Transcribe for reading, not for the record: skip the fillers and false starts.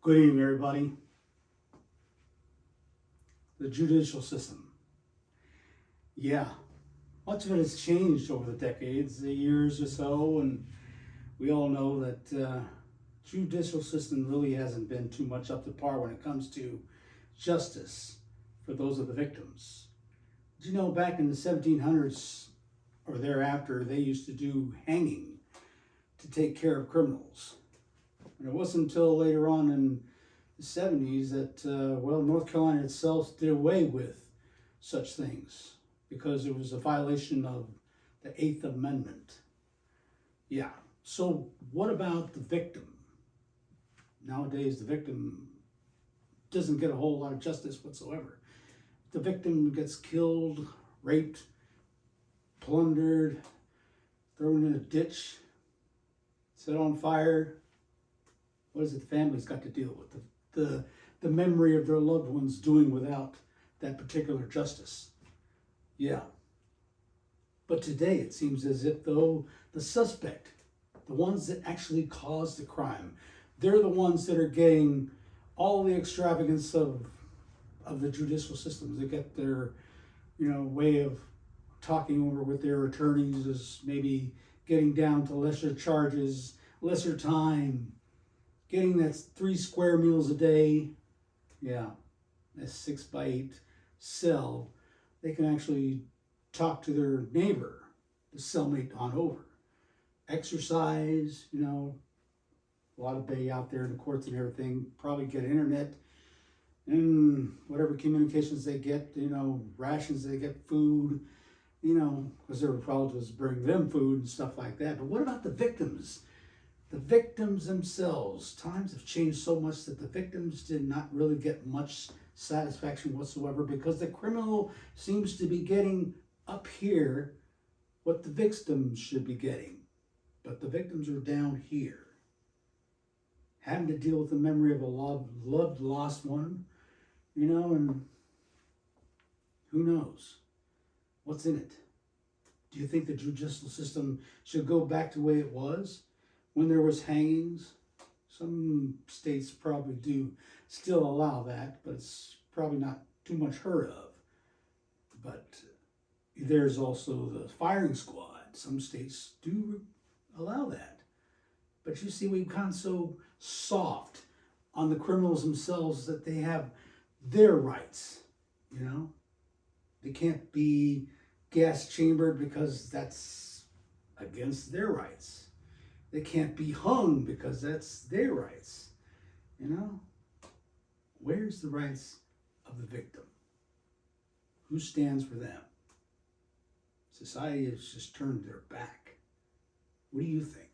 Good evening, everybody. The judicial system. Yeah, much of it has changed over the decades, the years or so, and we all know that judicial system really hasn't been too much up to par when it comes to justice for those of the victims. Did you know back in the 1700s or thereafter, they used to do hanging to take care of criminals? And it wasn't until later on in the 70s that, North Carolina itself did away with such things because it was a violation of the Eighth Amendment. Yeah, so what about the victim? Nowadays, the victim doesn't get a whole lot of justice whatsoever. The victim gets killed, raped, plundered, thrown in a ditch, set on fire. What has the families got to deal with? The memory of their loved ones doing without that particular justice. Yeah. But today it seems as if though the suspect, the ones that actually caused the crime, they're the ones that are getting all the extravagance of the judicial systems. They get their, way of talking over with their attorneys is maybe getting down to lesser charges, lesser time, getting that 3 square meals a day. Yeah, a 6x8 cell. They can actually talk to their neighbor, the cellmate on over. Exercise, a lot of bay out there in the courts and everything. Probably get internet and whatever communications they get, rations they get, food, because their relatives bring them food and stuff like that. But what about the victims? The victims themselves, times have changed so much that the victims did not really get much satisfaction whatsoever because the criminal seems to be getting up here what the victims should be getting. But the victims are down here, having to deal with the memory of a loved, lost one, and who knows what's in it. Do you think the judicial system should go back to the way it was? When there was hangings, some states probably do still allow that, but it's probably not too much heard of. But there's also the firing squad. Some states do allow that. But you see, we've gone so soft on the criminals themselves that they have their rights, They can't be gas chambered because that's against their rights. They can't be hung because that's their rights. Where's the rights of the victim? Who stands for them? Society has just turned their back. What do you think?